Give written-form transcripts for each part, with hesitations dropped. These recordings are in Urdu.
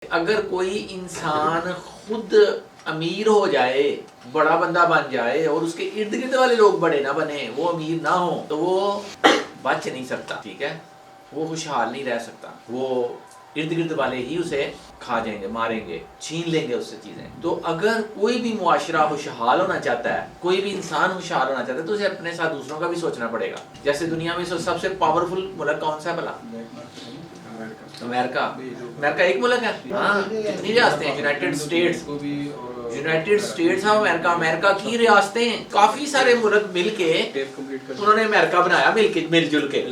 اگر کوئی انسان خود امیر ہو جائے، بڑا بندہ بن جائے اور اس کے ارد گرد والے لوگ بڑے نہ بنے، وہ امیر نہ ہو، تو وہ بچ نہیں سکتا، ٹھیک ہے، وہ خوشحال نہیں رہ سکتا، وہ ارد گرد والے ہی اسے کھا جائیں گے، ماریں گے، چھین لیں گے اس سے چیزیں۔ تو اگر کوئی بھی معاشرہ خوشحال ہونا چاہتا ہے، کوئی بھی انسان خوشحال ہونا چاہتا ہے، تو اسے اپنے ساتھ دوسروں کا بھی سوچنا پڑے گا۔ جیسے دنیا میں سب سے پاورفل ملک کون سا ہے بھلا؟ امریکہ۔ امریکہ ایک ملک ہے؟ ہاں، کتنی ریاستیں ہیں؟ United States, United States of America, امریکہ کی ریاستیں ہیں، کافی سارے ملک مل کے انہوں نے امریکہ بنایا، مل جل کے،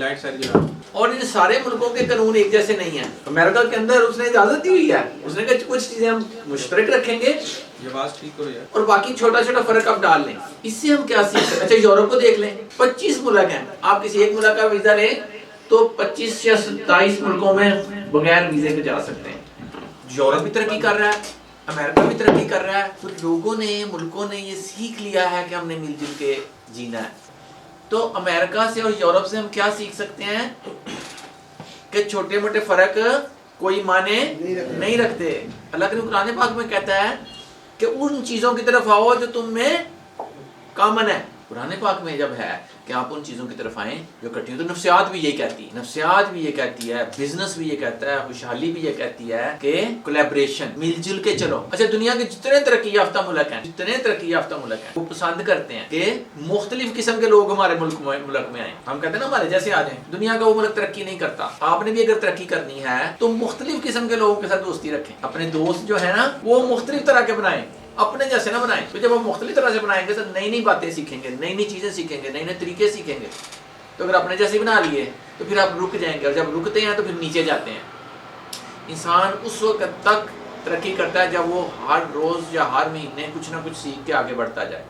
اور ان سارے ملکوں کے قانون ایک جیسے نہیں ہیں۔ امریکہ کے اندر اس نے اجازت دی ہوئی ہے، اس نے کہا کچھ چیزیں ہم مشترک رکھیں گے اور باقی چھوٹا چھوٹا فرق آپ ڈال لیں۔ اس سے ہم کیا سیکھ سکتے؟ اچھا یورپ کو دیکھ لیں، 25 ملک ہیں، آپ کسی ایک ملک کا ویزا لیں تو 25 یا 27 ملکوں میں بغیر ویزے کے جا سکتے ہیں۔ یورپ بھی ترقی کر رہا ہے، امریکہ بھی ترقی کر رہا ہے، تو لوگوں نے، ملکوں نے یہ سیکھ لیا ہے کہ ہم نے مل جل کے جینا ہے۔ تو امریکہ سے اور یورپ سے ہم کیا سیکھ سکتے ہیں کہ چھوٹے موٹے فرق کوئی معنی نہیں رکھتے۔ اللہ کے قرآن پاک میں کہتا ہے کہ ان چیزوں کی طرف آؤ جو تم میں کامن ہے۔ قرآن پاک میں جب ہے کہ آپ ان چیزوں کی طرف آئیں جو کٹی ہیں، تو نفسیات بھی یہ کہتی ہے، نفسیات بھی یہ کہتی ہے، بزنس بھی یہ کہتا ہے، خوشحالی بھی یہ کہتی ہے کہ کولیبریشن، مل جل کے چلو۔ اچھا دنیا کے جتنے ترقی یافتہ ملک ہیں، وہ پسند کرتے ہیں کہ مختلف قسم کے لوگ ہمارے ملک میں آئیں۔ ہم کہتے ہیں نا ہمارے جیسے آ جائیں۔ دنیا کا وہ ملک ترقی نہیں کرتا۔ آپ نے بھی اگر ترقی کرنی ہے تو مختلف قسم کے لوگوں کے ساتھ دوستی رکھیں، اپنے دوست جو ہے نا وہ مختلف طرح کے بنائیں، اپنے جیسے نہ بنائیں۔ تو جب آپ مختلف طرح سے بنائیں گے تو نئی نئی باتیں سیکھیں گے، نئی نئی چیزیں سیکھیں گے، نئے نئے طریقے سیکھیں گے۔ تو اگر اپنے جیسے بنا لیے تو پھر آپ رک جائیں گے، اور جب رکتے ہیں تو پھر نیچے جاتے ہیں۔ انسان اس وقت تک ترقی کرتا ہے جب وہ ہر روز یا ہر مہینے کچھ نہ کچھ سیکھ کے آگے بڑھتا جائے۔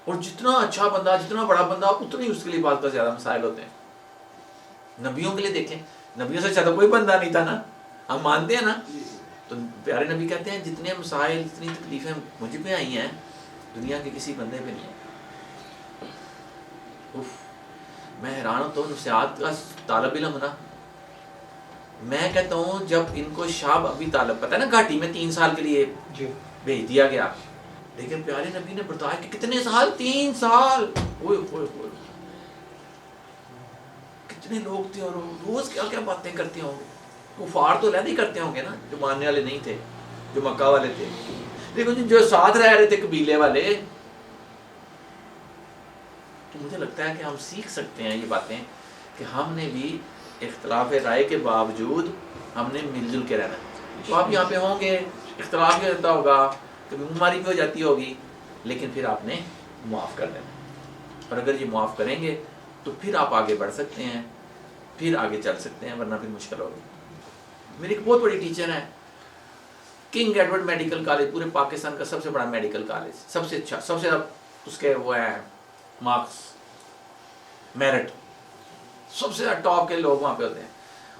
اور جتنا اچھا بندہ، جتنا بڑا بندہ، اتنی اس کے لیے بات کا زیادہ مسائل ہوتے ہیں۔ نبیوں کے لیے دیکھیں، نبیوں سے زیادہ کوئی بندہ نہیں تھا نا، ہم مانتے ہیں نا۔ تو پیارے نبی کہتے ہیں جتنے مسائل، جتنی تکلیفیں مجھ پہ آئی ہیں دنیا کے کسی بندے پہ نہیں ہیں۔ میں حیران ہوتا ہوں، نفسیات کا طالب علم نا، میں کہتا ہوں جب ان کو شاب ابی طالب، پتہ ہے نا گھاٹی میں 3 سال کے لیے بھیج دیا گیا، لیکن پیارے نبی نے بتایا کہ کتنے سال، 3 سال، اوئے ہوئے ہوئے، کتنے لوگ تھے اور روز کیا کیا باتیں کرتے ہوں گے۔ کفار تو علیحدہ ہی کرتے ہوں گے نا، جو ماننے والے نہیں تھے، جو مکہ والے تھے، لیکن جو ساتھ رہ رہے تھے قبیلے والے، تو مجھے لگتا ہے کہ ہم سیکھ سکتے ہیں یہ باتیں کہ ہم نے بھی اختلاف رائے کے باوجود ہم نے مل جل کے رہنا ہے۔ تو آپ یہاں پہ ہوں گے، اختلاف بھی ہوتا ہوگا، کبھی بیماری بھی ہو جاتی ہوگی، لیکن پھر آپ نے معاف کر دینا، اور اگر یہ معاف کریں گے تو پھر آپ آگے بڑھ سکتے ہیں، پھر آگے چل سکتے ہیں، ورنہ پھر مشکل ہوگی۔ میری ایک بہت بڑی ٹیچر ہے، کنگ ایڈورڈ میڈیکل کالج، پورے پاکستان کا سب سے بڑا میڈیکل کالج، سب سے اچھا، سب سے اس کے وہ ہیں مارکس، میرٹ، سب سے ٹاپ کے لوگ وہاں پہ ہوتے ہیں۔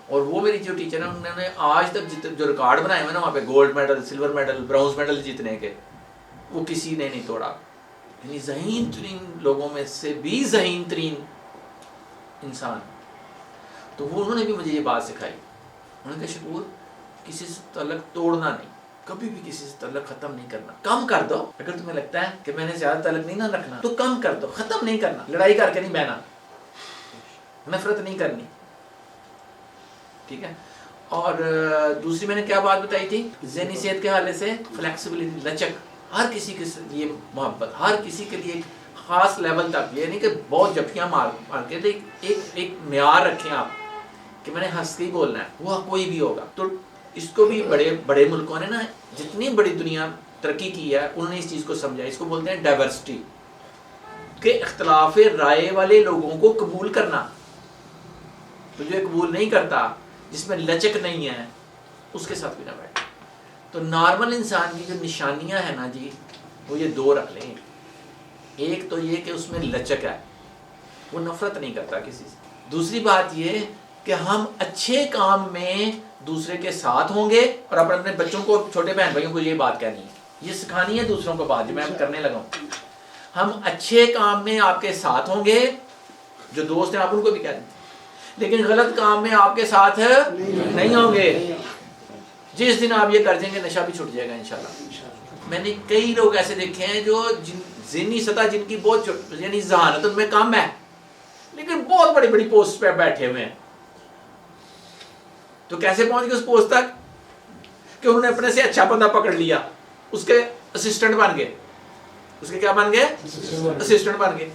اور وہ میری جو ٹیچر ہیں، انہوں نے آج تک جو ریکارڈ بنائے ہوئے نا وہاں پہ، gold medal, silver medal, bronze medal جیتنے کے، وہ کسی نے نہیں توڑا۔ یعنی ذہین ترین لوگوں میں سے بھی ذہین ترین انسان۔ تو وہ انہوں نے بھی مجھے یہ بات سکھائی، انہوں نے کہا شکور، کسی سے تعلق توڑنا نہیں، کبھی بھی کسی سے تعلق ختم نہیں کرنا، کم کر دو۔ اگر تمہیں لگتا ہے کہ میں نے زیادہ تعلق نہیں نہ رکھنا تو کم کر دو، ختم نہیں کرنا، لڑائی کر کے نہیں بہنا، نفرت نہیں کرنی، ٹھیک ہے۔ اور دوسری میں نے کیا بات بتائی تھی ذہنی صحت کے حوالے سے؟ فلیکسیبلٹی، لچک، ہر کسی کے لیے محبت، ہر کسی کے لیے ایک خاص لیول تک، یہ نہیں کہ بہت جھپکیاں مار کے، ایک معیار رکھیں آپ کہ میں نے ہنس کے ہی بولنا ہے، وہ کوئی بھی ہوگا۔ تو اس کو بھی بڑے ملکوں نے نا، جتنی بڑی دنیا ترقی کی ہے، انہوں نے اس چیز کو سمجھا، اس کو بولتے ہیں ڈائیورسٹی، کہ اختلاف رائے والے لوگوں کو قبول کرنا۔ تو جو قبول نہیں کرتا، جس میں لچک نہیں ہے، اس کے ساتھ بھی نہ بیٹھے۔ تو نارمل انسان کی جو نشانیاں ہیں نا جی، وہ یہ 2 رکھ لیں۔ ایک تو یہ کہ اس میں لچک ہے، وہ نفرت نہیں کرتا کسی سے۔ دوسری بات یہ کہ ہم اچھے کام میں دوسرے کے ساتھ ہوں گے، اور اپنے بچوں کو، چھوٹے بہن بھائیوں کو یہ بات کہنی ہے، یہ سکھانی ہے دوسروں کو بات، جو میں کرنے لگا ہوں۔ ہم اچھے کام میں آپ کے ساتھ ہوں گے، جو دوست ہیں آپ ان کو بھی کہہ دیں، لیکن غلط کام میں آپ کے ساتھ نہیں ہوں گے۔ جس دن آپ یہ کر دیں گے نشہ بھی چھٹ جائے گا انشاءاللہ۔ میں نے کئی لوگ ایسے دیکھے ہیں جو ذہنی سطح جن کی بہت یعنی ذہانت ان میں کم ہے لیکن بہت بڑی بڑی پوسٹ پہ بیٹھے ہوئے ہیں۔ تو کیسے پہنچ گئے اس پوسٹ تک کہ انہوں نے اپنے سے اچھا بندہ پکڑ لیا، اس کے اسسٹنٹ بن گئے، اس کے کیا بن گئے؟ اسسٹنٹ بن گئے،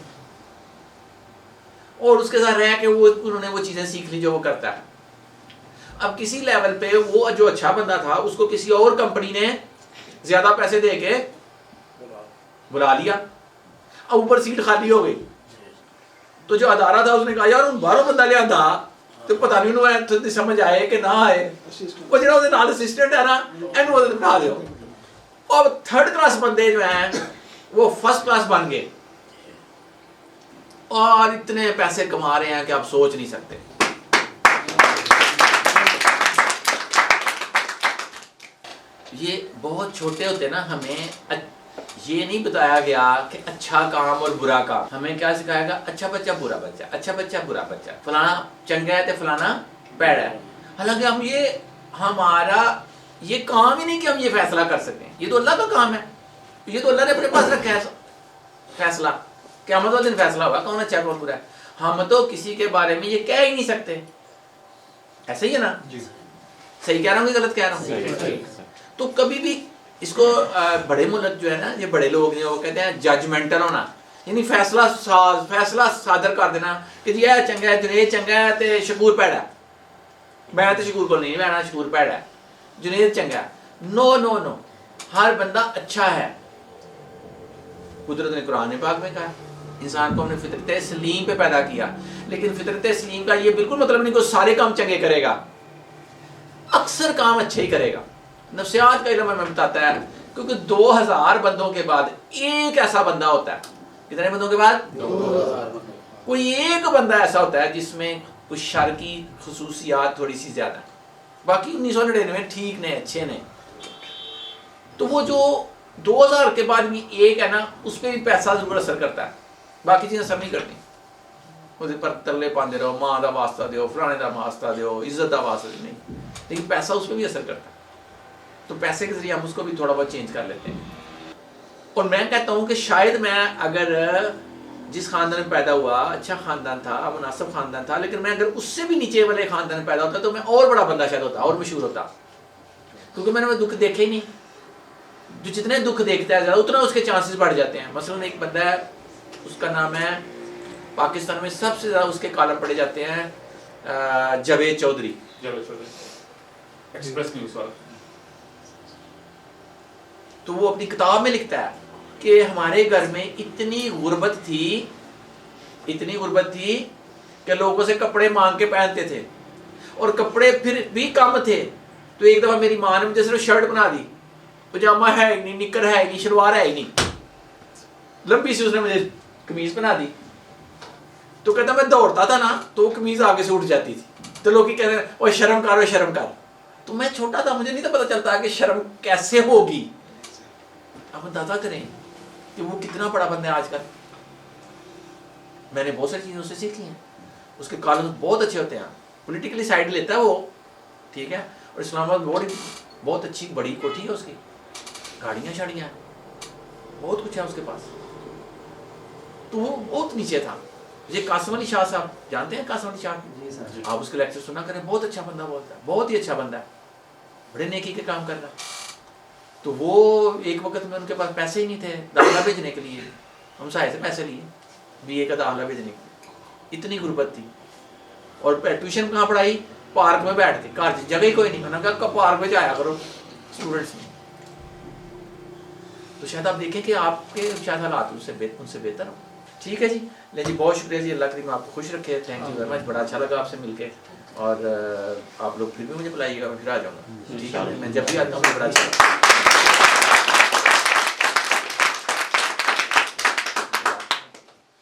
اور اس کے ساتھ رہ کے انہوں نے وہ چیزیں سیکھ لی جو وہ کرتا ہے۔ اب کسی لیول پہ وہ جو اچھا بندہ تھا اس کو کسی اور کمپنی نے زیادہ پیسے دے کے بلا لیا، اب اوپر سیٹ خالی ہو گئی، تو جو ادارہ تھا اس نے کہا یار ان باہروں بندہ لیا تھا تو پتہ نہیں انہوں سمجھ آئے کہ نہ آئے، وہ جڑا وہ نال اسسٹنٹ ہے نا اینو بنا دیو۔ اب تھرڈ کلاس بندے جو ہیں وہ فرسٹ کلاس بن گئے اور اتنے پیسے کما رہے ہیں کہ آپ سوچ نہیں سکتے۔ یہ بہت چھوٹے ہوتے نا، ہمیں یہ نہیں بتایا گیا کہ اچھا کام اور برا کام، ہمیں کیا سکھایا گا؟ اچھا بچہ برا بچہ، اچھا بچہ برا بچہ، فلانا چنگا ہے تو فلانا پیڑا ہے۔ حالانکہ ہم ہمارا یہ کام ہی نہیں کہ ہم یہ فیصلہ کر سکیں، یہ تو اللہ کا کام ہے، یہ تو اللہ نے اپنے پاس رکھا ہے فیصلہ، قیامت والے دن فیصلہ ہوگا کون اچھا کون برا ہے۔ ہم تو کسی کے بارے میں یہ کہہ ہی نہیں سکتے، ایسا ہی ہے نا؟ صحیح کہہ رہا ہوں کہ غلط کہہ رہا ہوں؟ تو کبھی بھی اس کو بڑے ملک جو ہے نا، یہ بڑے لوگ ہیں وہ کہتے ہیں ججمنٹل ہونا، یعنی فیصلہ صادر کر دینا کہ یہ چنگا ہے، جنید چنگا ہے تے شکور پیڑا ہے، میں تے شکور کو نہیں لینا، شکور پیڑا ہے، جنید چنگا ہے۔ نو نو نو، ہر بندہ اچھا ہے۔ قدرت نے قرآن پاک میں کہا انسان کو ہم نے فطرت سلیم پہ پیدا کیا، لیکن فطرت سلیم کا یہ بالکل مطلب نہیں کہ سارے کام چنگے کرے گا، اکثر کام اچھے ہی کرے گا۔ نفسیات کا علم ہمیں بتاتا ہے کیونکہ 2000 بندوں کے بعد ایک ایسا بندہ ہوتا ہے، کتنے بندوں کے بعد؟ 2000 کوئی ایک بندہ ایسا ہوتا ہے جس میں کچھ شر کی خصوصیات تھوڑی سی زیادہ ہیں، باقی 1999 ٹھیک نے، اچھے نے۔ تو وہ جو 2000 کے بعد بھی ایک ہے نا، اس پہ بھی پیسہ ضرور اثر کرتا ہے، باقی چیزیں اثر نہیں کرتی۔ وہ پر تلے پاندے رہو، ماں دا واسطہ دیو، فلانے دا واسطہ دیو، عزت دا واسطہ نہیں، لیکن پیسہ اس پہ بھی اثر کرتا ہے۔ تو پیسے کے ذریعے ہم اس کو بھی تھوڑا بہت چینج کر لیتے ہیں۔ اور میں کہتا ہوں کہ شاید میں اگر جس خاندان میں پیدا ہوا اچھا خاندان تھا، مناسب خاندان تھا، لیکن میں اگر اس سے بھی نیچے والے خاندان میں پیدا ہوتا تو میں اور بڑا بندہ شاید ہوتا اور مشہور ہوتا، کیونکہ میں نے وہ دکھ دیکھے ہی نہیں۔ جو جتنے دکھ دیکھتا ہے زیادہ اتنا اس کے چانسز بڑھ جاتے ہیں۔ مثلاً ایک بندہ ہے، اس کا نام ہے، پاکستان میں سب سے زیادہ اس کے کالم پڑے جاتے ہیں، جاوید چودھری، ایکسپریس نیوز والا۔ تو وہ اپنی کتاب میں لکھتا ہے کہ ہمارے گھر میں اتنی غربت تھی کہ لوگوں سے کپڑے مانگ کے پہنتے تھے، اور کپڑے پھر بھی کم تھے۔ تو ایک دفعہ میری ماں نے مجھے صرف شرٹ بنا دی، پجامہ ہے ہی نہیں، نکر ہے ہی نہیں، شلوار ہے ہی نہیں، لمبی سی اس نے مجھے قمیض بنا دی۔ تو کہتا میں دوڑتا تھا نا تو وہ قمیض آگے سے اٹھ جاتی تھی، تو لوگ ہی کہتے ہیں وہ شرم کر، وہ شرم کر۔ تو میں چھوٹا تھا، مجھے نہیں تھا پتہ چلتا کہ شرم کیسے ہوگی۔ اب اندازہ کریں کہ وہ کتنا بڑا بندہ ہے آج کل۔ میں نے بہت ساری چیزیں اس سے سیکھی ہیں، اس کے کالم بہت اچھے ہوتے ہیں، پولیٹیکلی سائڈ لیتا ہے وہ، ٹھیک ہے، اور اسلام آباد بہت اچھی بڑی کوٹھی ہے اس کی، گاڑیاں شاڑیاں ہیں، بہت کچھ ہے اس کے پاس۔ تو وہ بہت نیچے تھا۔ یہ قاسم علی شاہ صاحب جانتے ہیں؟ قاسم علی شاہ، آپ اس کے لیکچر سنا کریں، بہت اچھا بندہ بولتا ہے، بہت ہی اچھا بندہ ہے، بڑے نیکی کے کام کر رہا ہے۔ تو وہ ایک وقت میں ان کے پاس پیسے ہی نہیں تھے داخلہ بھیجنے کے لیے، ہم سائے سے پیسے لیے BA کا داخلہ بھیجنے کے لیے، اتنی غربت تھی۔ اور ٹیوشن کہاں پڑھائی؟ پارک میں بیٹھ کے، گھر جگہ ہی کوئی نہیں، انہوں نے کہا پارک میں جایا کرو اسٹوڈنٹس میں۔ تو شاید آپ دیکھیں کہ آپ کے شاید حالات ان سے بہتر ہوں۔ ٹھیک ہے جی، لے جی، بہت شکریہ جی، اللہ کریم آپ کو خوش رکھے، تھینک یو ویری مچ، بڑا اچھا لگا آپ سے مل کے، اور آپ لوگ پھر بھی مجھے بلائیے گا، میں پھر آ جاؤں گا، ٹھیک ہے، میں جب بھی آتا ہوں بڑا اچھا لگا۔